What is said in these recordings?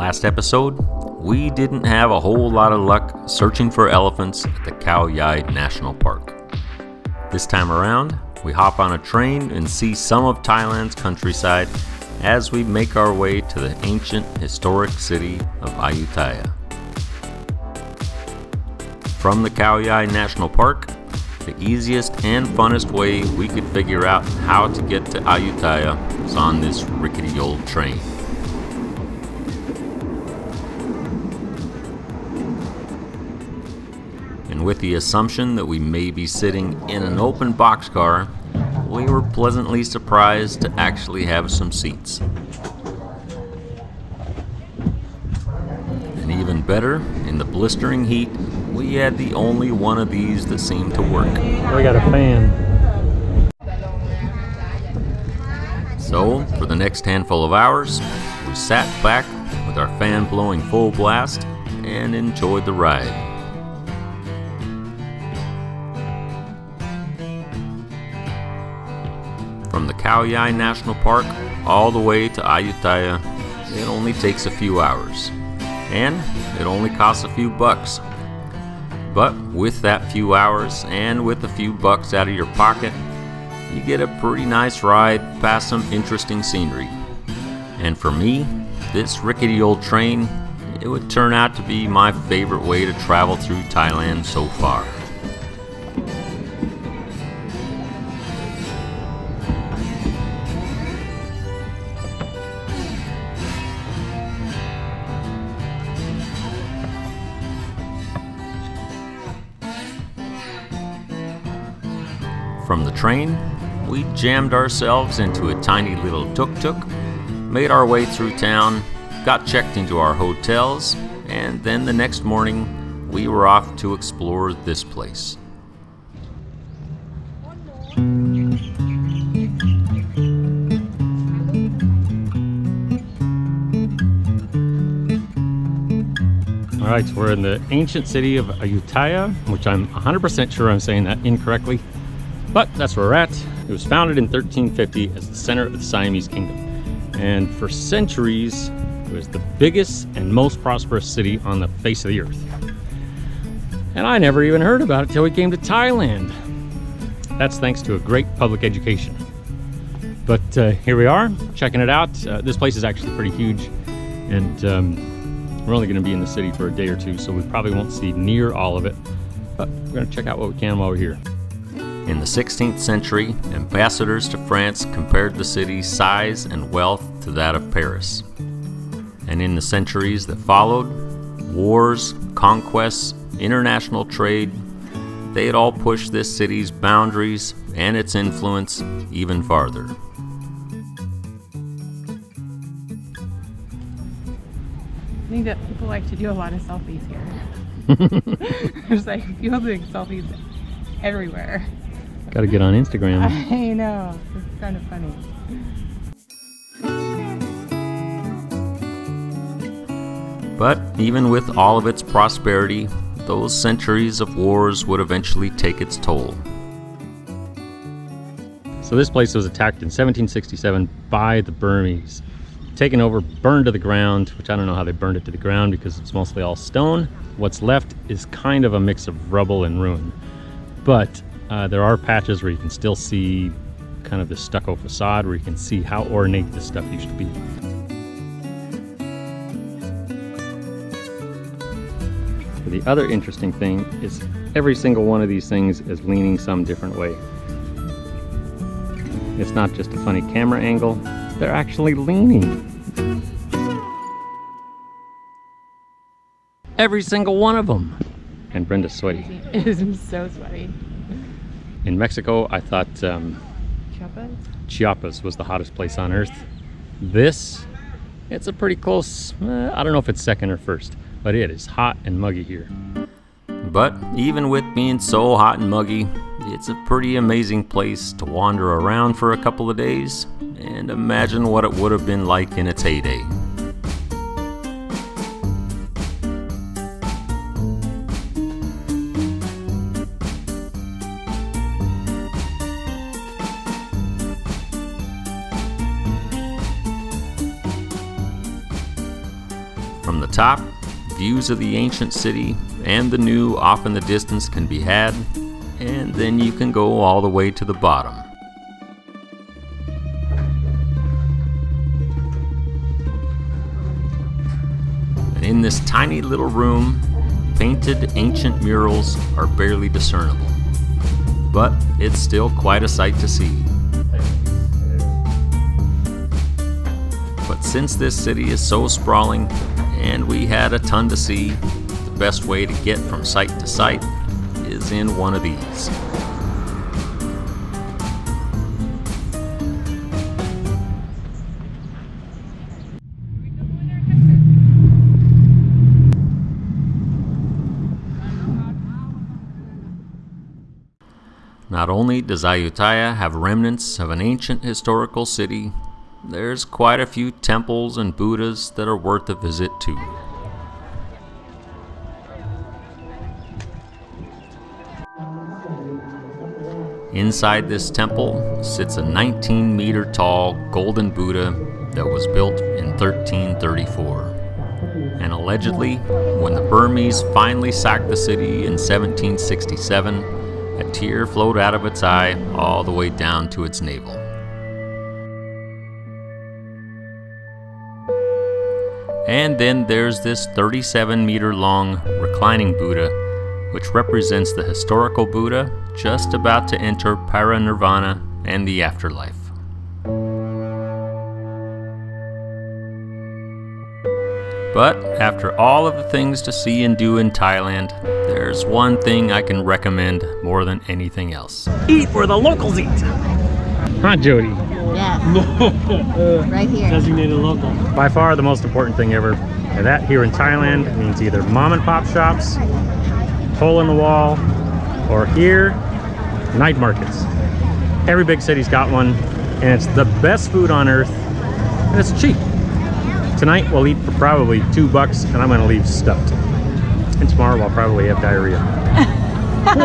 last episode, we didn't have a whole lot of luck searching for elephants at the Khao Yai National Park. This time around, we hop on a train and see some of Thailand's countryside as we make our way to the ancient historic city of Ayutthaya. From the Khao Yai National Park, the easiest and funnest way we could figure out how to get to Ayutthaya was on this rickety old train. And with the assumption that we may be sitting in an open boxcar, we were pleasantly surprised to actually have some seats. And even better, in the blistering heat, we had the only one of these that seemed to work. We got a fan. So, for the next handful of hours, we sat back with our fan blowing full blast and enjoyed the ride. From the Khao Yai National Park all the way to Ayutthaya, it only takes a few hours. And it only costs a few bucks. But with that few hours and with a few bucks out of your pocket, you get a pretty nice ride past some interesting scenery. And for me, this rickety old train, it would turn out to be my favorite way to travel through Thailand so far. From the train, we jammed ourselves into a tiny little tuk-tuk, made our way through town, got checked into our hotels, and then the next morning, we were off to explore this place. Alright, so we're in the ancient city of Ayutthaya, which I'm 100% sure I'm saying that incorrectly. But that's where we're at. It was founded in 1350 as the center of the Siamese kingdom. And for centuries, it was the biggest and most prosperous city on the face of the earth. And I never even heard about it till we came to Thailand. That's thanks to a great public education. But here we are, checking it out. This place is actually pretty huge. And we're only going to be in the city for a day or two, so we probably won't see near all of it. But we're going to check out what we can while we're here. In the 16th century, ambassadors to France compared the city's size and wealth to that of Paris. And in the centuries that followed, wars, conquests, international trade, they had all pushed this city's boundaries and its influence even farther. I think that people like to do a lot of selfies here. There's like people doing selfies everywhere. Got to get on Instagram. I know, it's kind of funny. But even with all of its prosperity, those centuries of wars would eventually take its toll. So this place was attacked in 1767 by the Burmese. Taken over, burned to the ground, which I don't know how they burned it to the ground because it's mostly all stone. What's left is kind of a mix of rubble and ruin. But there are patches where you can still see kind of the stucco facade, where you can see how ornate this stuff used to be. The other interesting thing is every single one of these things is leaning some different way. It's not just a funny camera angle, they're actually leaning. Every single one of them. And Brenda's sweaty. It is so sweaty. In Mexico, I thought Chiapas? Chiapas was the hottest place on earth. This, it's a pretty close, I don't know if it's second or first, but it is hot and muggy here. But even with being so hot and muggy, it's a pretty amazing place to wander around for a couple of days and imagine what it would have been like in its heyday. top, views of the ancient city and the new off in the distance can be had, and then you can go all the way to the bottom. And in this tiny little room, painted ancient murals are barely discernible, but it's still quite a sight to see. But since this city is so sprawling and we had a ton to see, the best way to get from site to site is in one of these. Not only does Ayutthaya have remnants of an ancient historical city, there's quite a few temples and Buddhas that are worth a visit too. Inside this temple sits a 19-meter tall golden Buddha that was built in 1334. And allegedly, when the Burmese finally sacked the city in 1767, a tear flowed out of its eye all the way down to its navel. And then there's this 37-meter long reclining Buddha, which represents the historical Buddha just about to enter parinirvana and the afterlife. But after all of the things to see and do in Thailand, there's one thing I can recommend more than anything else. Eat where the locals eat! Huh, Jody? Yes. Right here. Designated local. By far the most important thing ever. And that here in Thailand means either mom and pop shops, hole in the wall, or here, night markets. Every big city's got one, and it's the best food on earth, and it's cheap. Tonight we'll eat for probably $2 and I'm gonna leave stuffed. And tomorrow I'll probably have diarrhea.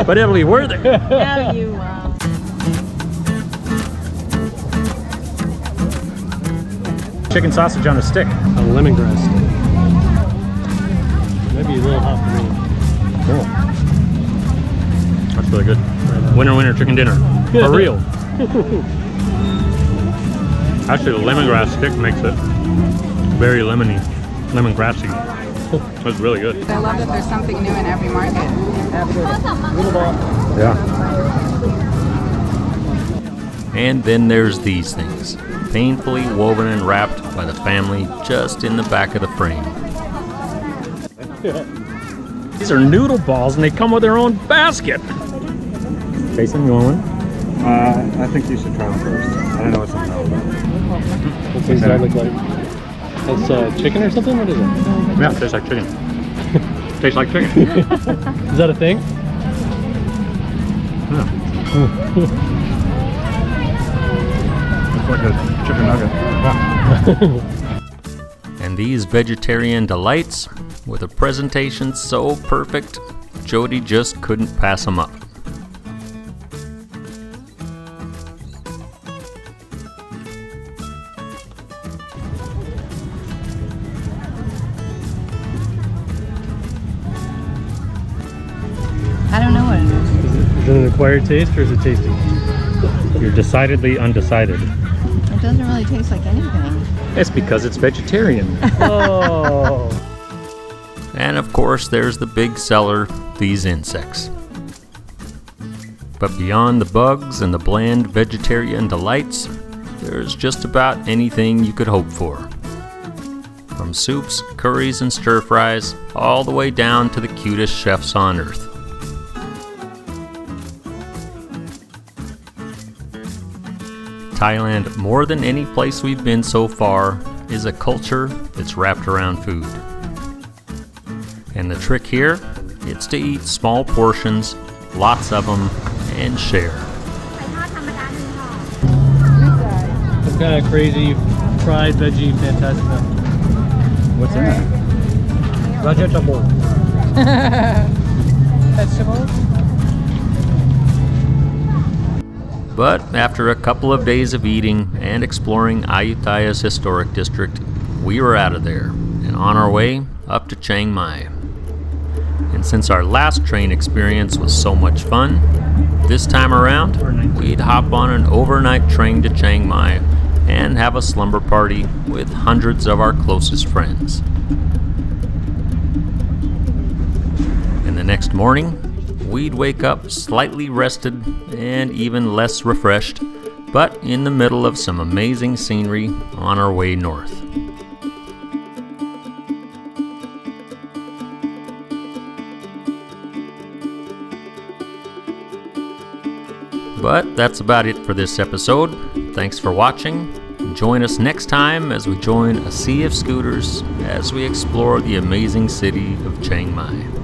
But it'll be worth it. No, you won't. Chicken sausage on a stick. A lemongrass stick. Maybe a little hot for me. Cool. That's really good. Winner, winner, chicken dinner. For real. Actually, the lemongrass stick makes it very lemony, lemongrassy. That's really good. I love that there's something new in every market. Yeah. And then there's these things, painfully woven and wrapped by the family just in the back of the frame. These are noodle balls and they come with their own basket. Jason, you want one? I think you should try them first. I don't know what's in the middle of it. What does that look like? That's chicken or something? What is it? Yeah, it tastes like chicken. Tastes like chicken. Is that a thing? Yeah. It's like a chicken nugget. Yeah. And these vegetarian delights, with a presentation so perfect, Jody just couldn't pass them up. I don't know what it is. Is it an acquired taste or is it tasty? You're decidedly undecided. It doesn't really taste like anything. It's because it's vegetarian. Oh. And of course there's the big seller, these insects. But beyond the bugs and the bland vegetarian delights, there's just about anything you could hope for. From soups, curries, and stir-fries, all the way down to the cutest chefs on earth. Thailand, more than any place we've been so far, is a culture that's wrapped around food. And the trick here, it's to eat small portions, lots of them, and share. Some kind of crazy fried veggie fantastic. What's in that? Vegetable. Vegetables? But after a couple of days of eating and exploring Ayutthaya's historic district, we were out of there and on our way up to Chiang Mai. And since our last train experience was so much fun, this time around, we'd hop on an overnight train to Chiang Mai and have a slumber party with hundreds of our closest friends. And the next morning, we'd wake up slightly rested and even less refreshed, but in the middle of some amazing scenery on our way north. But that's about it for this episode. Thanks for watching. Join us next time as we join a sea of scooters as we explore the amazing city of Chiang Mai.